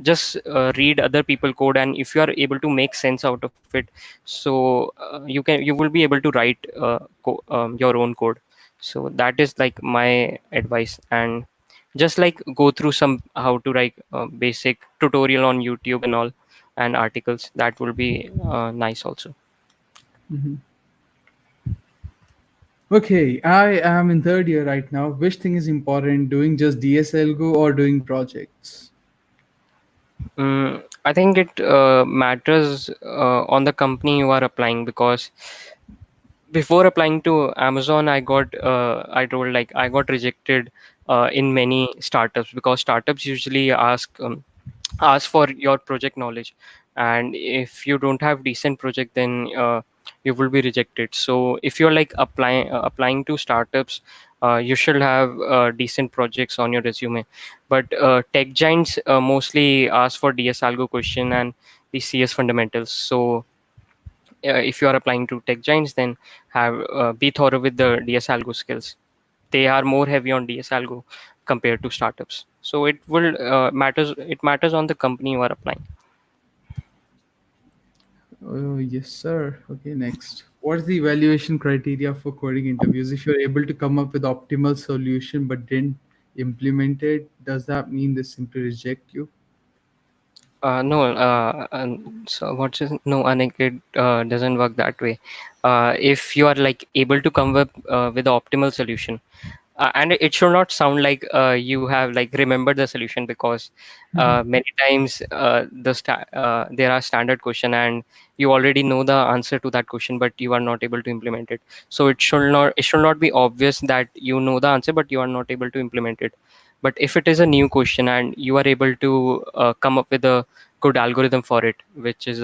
just read other people code, and if you are able to make sense out of it, so you will be able to write your own code. So that is like my advice. And just like go through some how to write basic tutorial on YouTube and all, and articles, that will be nice also. Mhm. Okay, I am in third year right now. Which thing is important, doing just DSL Go or doing projects? I think it matters on the company you are applying, because before applying to Amazon, I told like I got rejected in many startups, because startups usually ask for your project knowledge, and if you don't have decent project, then you will be rejected. So if you're like applying to startups, you should have decent projects on your resume. But tech giants mostly ask for DS algo question and the CS fundamentals. So if you are applying to tech giants, then have be thorough with the DS algo skills. They are more heavy on DS algo compared to startups. So it will matters on the company you are applying. Oh, yes, sir. Okay, next. What's the evaluation criteria for coding interviews? If you're able to come up with optimal solution but didn't implement it, does that mean they simply reject you? No, so what's his, no, Anik, it doesn't work that way. If you are like able to come up with the optimal solution, and it should not sound like you have like remembered the solution, because many times there are standard question and you already know the answer to that question, but you are not able to implement it. So it should not be obvious that you know the answer but you are not able to implement it. But if it is a new question and you are able to come up with a good algorithm for it, which is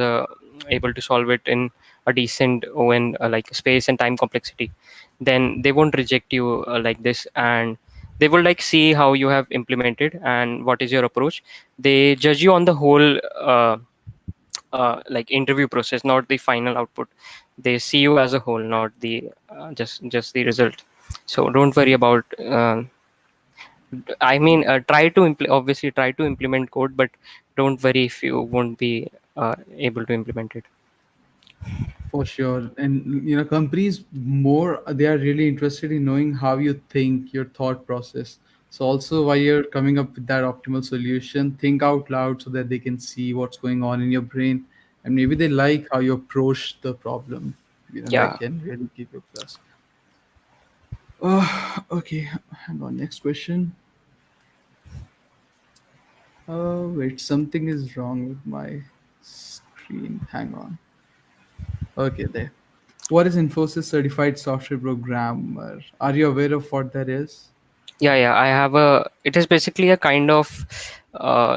able to solve it in a decent when like space and time complexity, then they won't reject you like this, and they will like see how you have implemented and what is your approach. They judge you on the whole like interview process, not the final output. They see you as a whole, not the just the result. So don't worry about I mean, obviously try to implement code, but don't worry if you won't be able to implement it. For sure. And companies more they are really interested in knowing how you think, your thought process. So also while you're coming up with that optimal solution, think out loud so that they can see what's going on in your brain, and maybe they like how you approach the problem. That Yeah. can really give you a plus. Okay, hang on. Next question. Oh, wait, something is wrong with my screen. Hang on. Okay, there. What is Infosys Certified Software Programmer? Are you aware of what that is? Yeah, I have a it is basically a kind of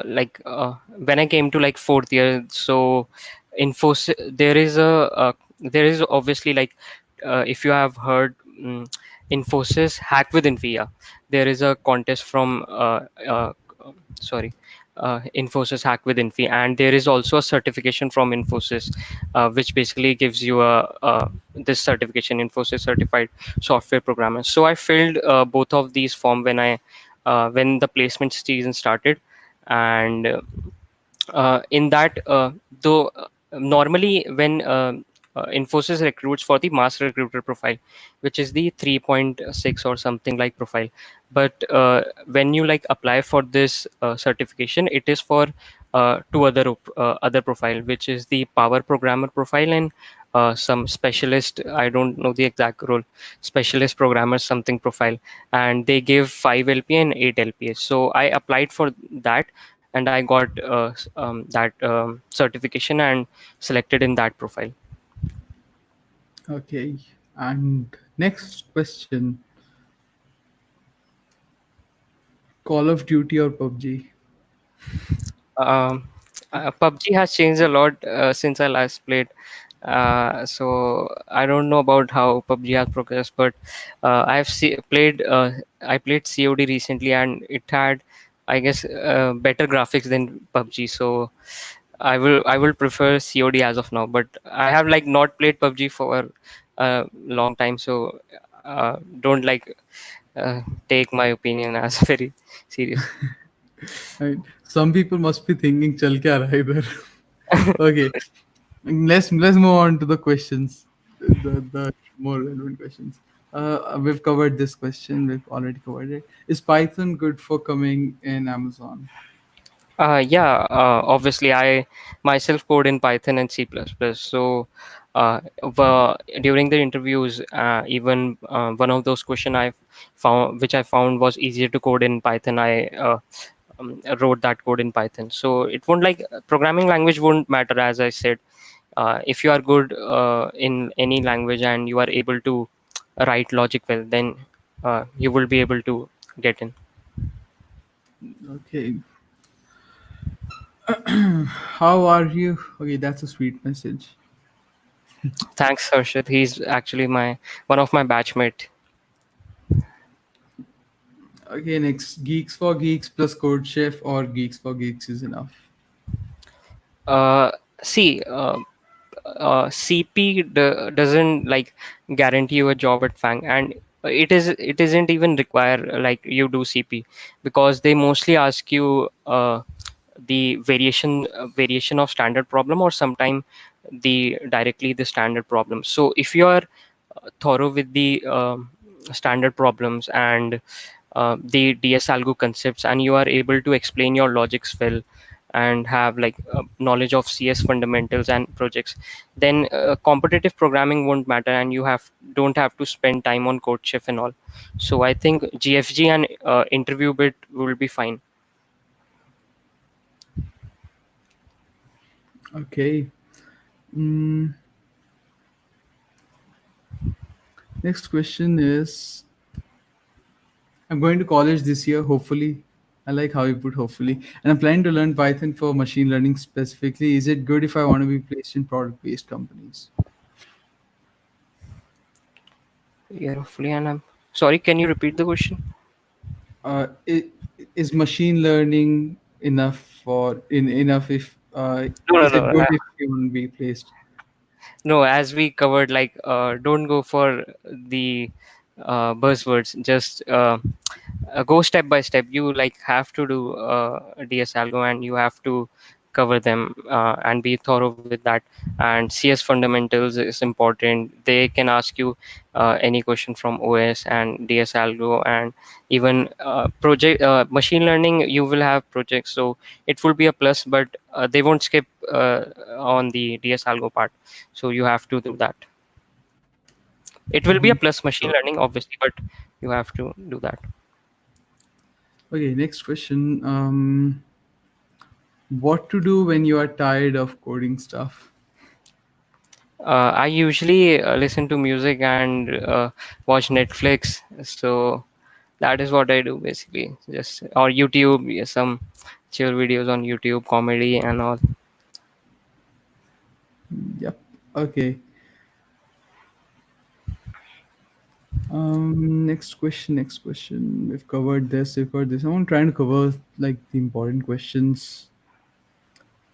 like when I came to like fourth year. So Infosys, there is obviously like if you have heard Infosys hack with Infia, there is a contest from sorry Infosys hack with Infi, and there is also a certification from Infosys which basically gives you this certification, Infosys certified software programmer. So I filled both of these form when the placement season started. And in that though normally when Infosys recruits for the mass recruiter profile, which is the 3.6 or something like profile. But when you like apply for this certification, it is for other profile, which is the power programmer profile, and some specialist, I don't know the exact role, specialist programmer something profile. And they give 5 LPA and 8 LPA. So I applied for that, and I got that certification and selected in that profile. Okay. And next question: Call of Duty or PUBG? Um, PUBG has changed a lot since I last played. So I don't know about how PUBG has progressed, but played. I played COD recently, and it had, I guess, better graphics than PUBG. So I will prefer COD as of now. But I have like not played PUBG for a long time, so don't like uh, take my opinion as very serious. Right. Some people must be thinking, "Chal kya raha hai idhar?" Okay. Let's move on to the questions, the more relevant questions. We've covered this question. We've already covered it. Is Python good for coming in Amazon? Yeah, obviously, I myself code in Python and C++. So, during the interviews, even one of those question which I found was easier to code in Python. I wrote that code in Python. So it won't like programming language won't matter, as I said. If you are good in any language and you are able to write logic well, then you will be able to get in. Okay. How are you? Okay, that's a sweet message. Thanks, Harshit. He's actually my one of my batchmate. Okay, next, Geeks for Geeks plus CodeChef or Geeks for Geeks is enough. Uh, See, CP doesn't like guarantee you a job at Fang, and it isn't even require like you do CP, because they mostly ask you the variation of standard problem, or sometime the standard problem. So if you are thorough with the standard problems and the DS algo concepts, and you are able to explain your logics well, and have like knowledge of CS fundamentals and projects, then competitive programming won't matter, and you have don't have to spend time on CodeChef and all. So I think GFG and interview bit will be fine. Okay. Mm, next question is, I'm going to college this year, hopefully. I like how you put hopefully. And I'm planning to learn Python for machine learning specifically. Is it good if I want to be placed in product based companies? Yeah, hopefully. And I'm sorry, can you repeat the question? I- is machine learning enough enough if No, no, is it no. good if you want to be placed? No, as we covered, like don't go for the buzzwords. Just go step by step. You like have to do DS algo, and you have to cover them and be thorough with that. And CS fundamentals is important. They can ask you any question from OS and DS algo, and even project machine learning. You will have projects, so it will be a plus. But they won't skip on the DS algo part, so you have to do that. It will be a Mhm. plus machine learning, obviously, but you have to do that. Okay, next question. What to do when you are tired of coding stuff? I usually listen to music and watch Netflix. So that is what I do basically. Just or YouTube, yeah, some chill videos on YouTube, comedy and all. Yep. Okay. Next question. Next question. We've covered this. We've covered this. I'm trying to cover like the important questions.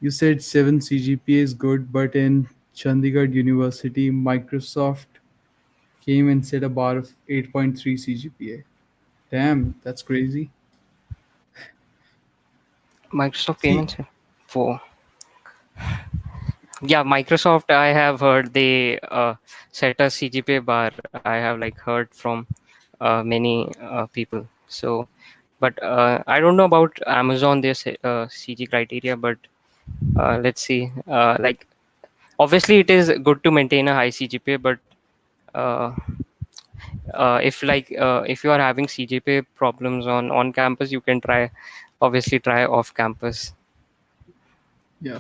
You said 7 CGPA is good, but in Chandigarh University, Microsoft came and set a bar of 8.3 CGPA. Damn, that's crazy. Microsoft See, payments. For yeah, Microsoft. I have heard they set a CGPA bar. I have like heard from many people. So, but I don't know about Amazon. Their CG criteria, but let's see. Like obviously, it is good to maintain a high CGPA, but uh, if you are having CGPA problems on campus, you can try off campus. yeah.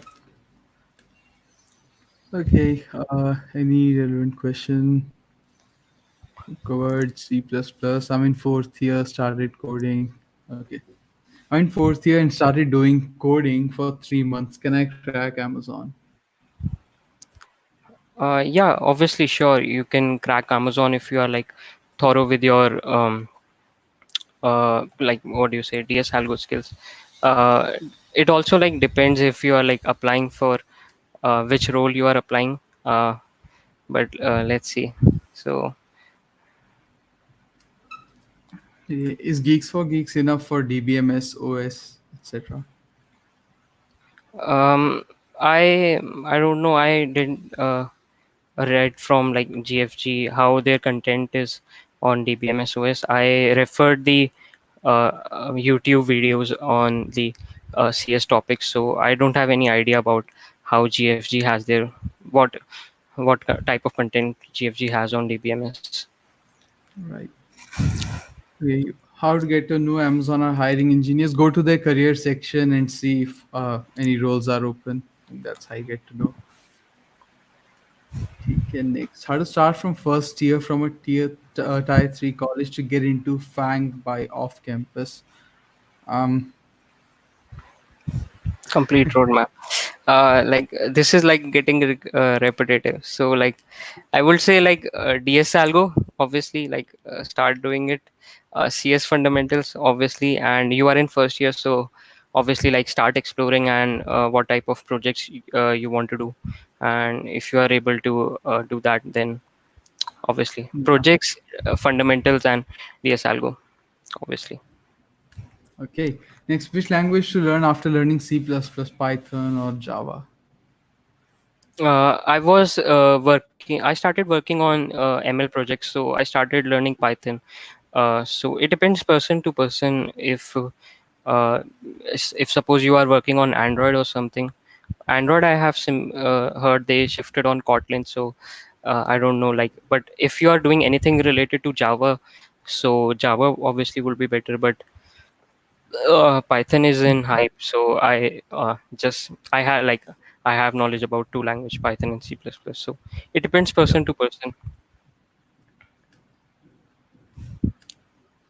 Okay. Any relevant question? Covered C++. I'm in fourth year, started coding. Okay. I'm in fourth year and started doing coding for 3 months. Can I crack Amazon? Yeah, obviously, sure. You can crack Amazon if you are like thorough with your like what do you say, DS algo skills. Uh, it also like depends if you are like applying for which role you are applying. But let's see. So Is Geeks for Geeks enough for DBMS, OS, etc.? um, I don't know. I didn't read from like GFG how their content is on DBMS OS. I referred the YouTube videos on the CS topics, so I don't have any idea about how GFG has their what type of content GFG has on DBMS. Right. Okay. How to get to know Amazon are hiring engineers? Go to their career section and see if any roles are open. And that's how you get to know. Okay, next. How to start from first year from a tier 3 college to get into FANG by off campus. Um, Complete roadmap. Like this is like getting repetitive, so like I would say like DS algo, obviously, like start doing it. CS fundamentals, obviously, and you are in first year, so obviously like start exploring and what type of projects you want to do, and if you are able to do that, then obviously yeah. projects, fundamentals, and DS algo, obviously. Okay. Next, which language to learn after learning C++, Python, or Java? I was working. I started working on ML projects, so I started learning Python. So it depends person to person. Uh, if suppose you are working on Android or something, Android I have heard they shifted on Kotlin. So I don't know. Like, but if you are doing anything related to Java, so Java obviously will be better. But Python is in hype, so I have like I have knowledge about two language, Python and C++. So it depends Yeah. person to person.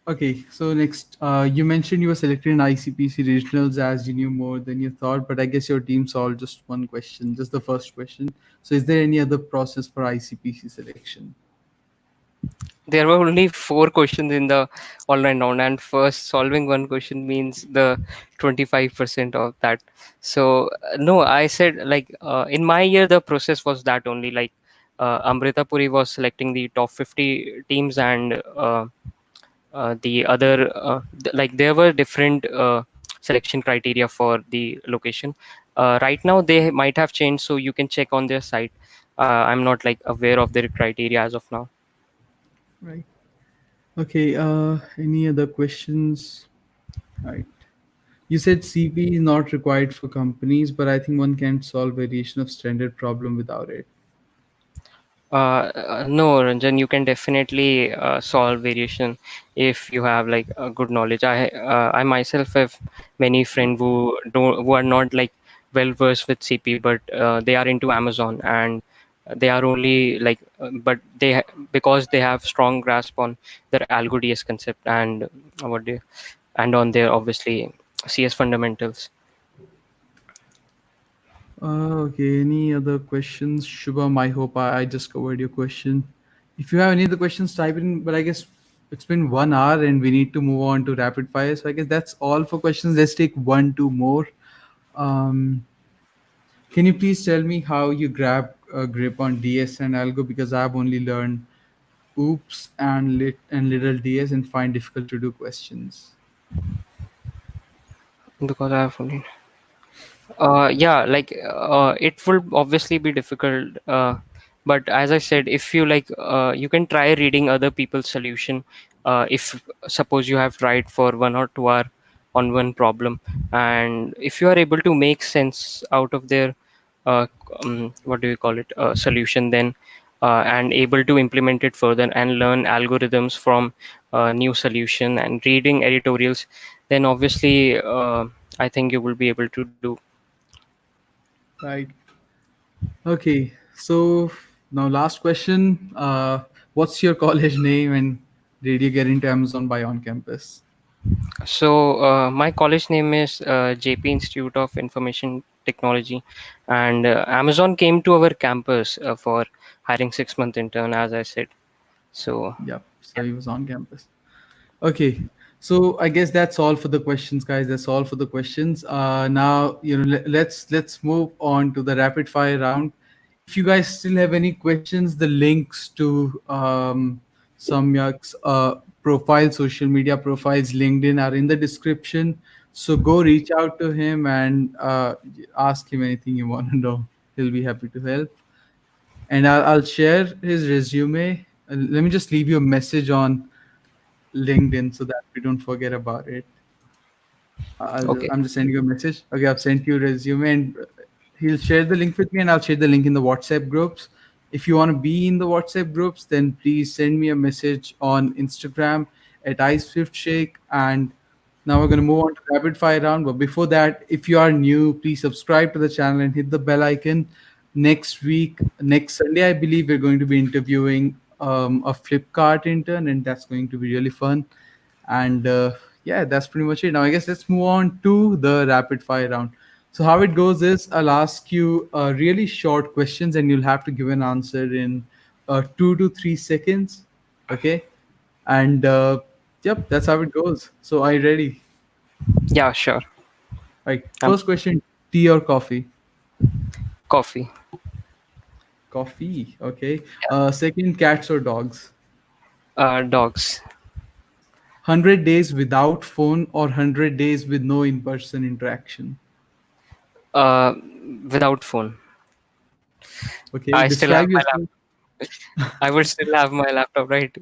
Okay, so next, you mentioned you were selected in ICPC regionals as you knew more than you thought, but I guess your team solved just one question, just the first question. So, is there any other process for ICPC selection? There were only four questions in the online round, and first solving one question means the 25% of that. So no, I said like in my year the process was that only like Amrita Puri was selecting the top 50 teams, and the other like there were different selection criteria for the location. Right now they might have changed, so you can check on their site. I'm not like aware of their criteria as of now. Right. Okay, any other questions? Right. You said CP is not required for companies, but I think one can solve variation of standard problem without it. No, Ranjan, you can definitely solve variation if you have like a good knowledge. I myself have many friends who are not like well versed with CP, but they are into Amazon, and they are only like because they have strong grasp on their algo DS concept, and what do you, and on their obviously CS fundamentals. Okay, any other questions? Shubham, I hope I just covered your question. If you have any other questions, type in. But I guess it's been 1 hour and we need to move on to rapid fire. So I guess that's all for questions. Let's take one, two more. Um, can you please tell me how you grab a grip on DS and algo? Because I've only learned oops and little DS and find difficult to do questions. Because I have only yeah, like it will obviously be difficult, but as I said, if you like you can try reading other people's solution. If suppose you have tried for 1 or 2 hour on one problem, and if you are able to make sense out of their uh, what do you call it, solution, then and able to implement it further and learn algorithms from new solution and reading editorials, then obviously I think you will be able to do. Right. Okay. So now, last question. What's your college name, and did you get into Amazon by on campus? So my college name is JP Institute of Information Technology, and Amazon came to our campus for hiring 6 month intern, as I said. So Yep. So he was on campus. Okay. So I guess that's all for the questions, guys. That's all for the questions. Now let's move on to the rapid fire round. If you guys still have any questions, the links to Samyak's profile, social media profiles, LinkedIn are in the description. So go reach out to him and ask him anything you want to know. He'll be happy to help. And I'll share his resume. Let me just leave you a message on LinkedIn so that we don't forget about it. okay, I'm just sending you a message. Okay, I've sent you a resume, and he'll share the link with me, and I'll share the link in the WhatsApp groups. If you want to be in the WhatsApp groups, then please send me a message on Instagram at @IceSwiftShake. And now we're going to move on to rapid fire round. But before that, if you are new, please subscribe to the channel and hit the bell icon. Next week, next Sunday, I believe we're going to be interviewing a Flipkart intern, and that's going to be really fun. And yeah, that's pretty much it. Now, I guess let's move on to the rapid fire round. So, how it goes is I'll ask you really short questions, and you'll have to give an answer in 2 to 3 seconds. Okay. And yep, that's how it goes. So, are you ready? yeah, sure. Right. Um, First question, tea or coffee? Coffee, Coffee. Okay. Second, cats or dogs? dogs, 100 days without phone or 100 days with no in person interaction? uh, without phone. Okay. I still have Describe my yourself. laptop. I would still have my laptop, right?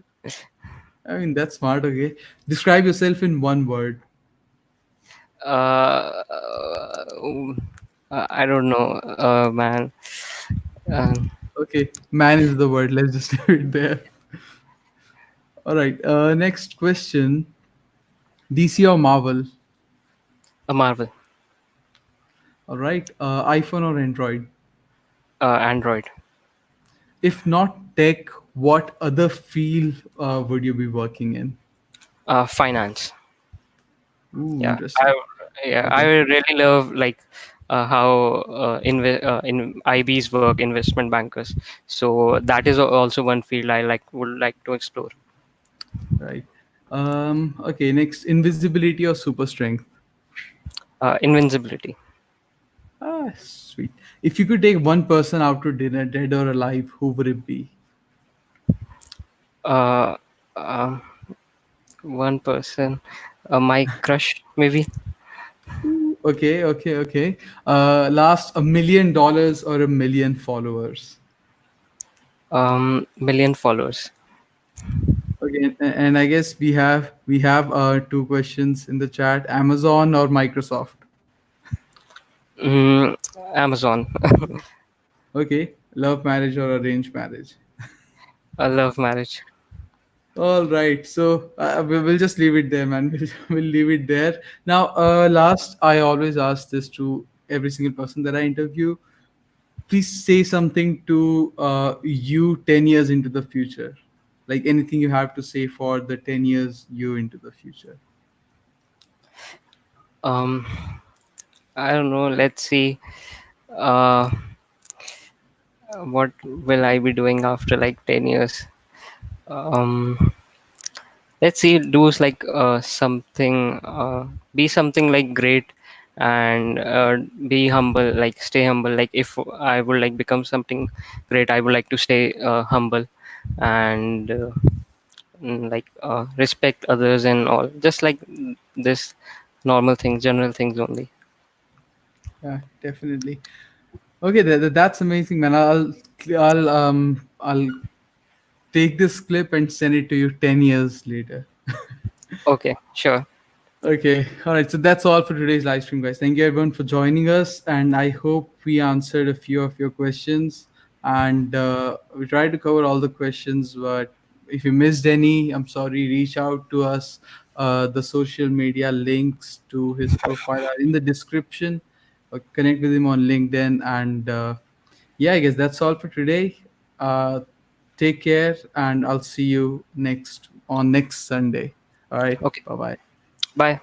I mean, that's smart. Okay. Describe yourself in one word. Uh, I don't know, man. Um, Okay. Man is the word. Let's just leave it there. All right. Next question, DC or Marvel? a Marvel, All right. iPhone or Android? Android, If not tech, what other field would you be working in? finance. Ooh, Yeah, interesting. I Okay. really love like how in IBs work, investment bankers. So that is also one field I would like to explore. Right. Okay. Next, invisibility or super strength? Invincibility. Ah, sweet. If you could take one person out to dinner, dead or alive, who would it be? Uh, uh, One person, my crush maybe. Ooh, okay, okay, okay. Last, $1 million or 1 million followers? Million followers. Okay, and I guess we have two questions in the chat: Amazon or Microsoft? Mm, Amazon. Okay, love marriage or arranged marriage? A love marriage. All right, so we'll just leave it there, man. We'll leave it there. Now, last, I always ask this to every single person that I interview. Please say something to you 10 years into the future, like anything you have to say for the 10 years you into the future. Um, I don't know. Let's see. Uh, what will I be doing after like 10 years? Um, let's see. Do like something. Be something like great, and be humble. Like stay humble. Like if I would like become something great, I would like to stay humble, and like respect others and all. Just like this normal things, general things only. Yeah, definitely. Okay, that's amazing, man. I'll take this clip and send it to you 10 years later. Okay, sure. Okay. All right. So that's all for today's live stream, guys. Thank you everyone for joining us. And I hope we answered a few of your questions. And we tried to cover all the questions. But if you missed any, I'm sorry. Reach out to us. The social media links to his profile are in the description. Connect with him on LinkedIn. And yeah, I guess that's all for today. Uh, Take care, and I'll see you next Sunday. All right. Okay, Bye bye. bye.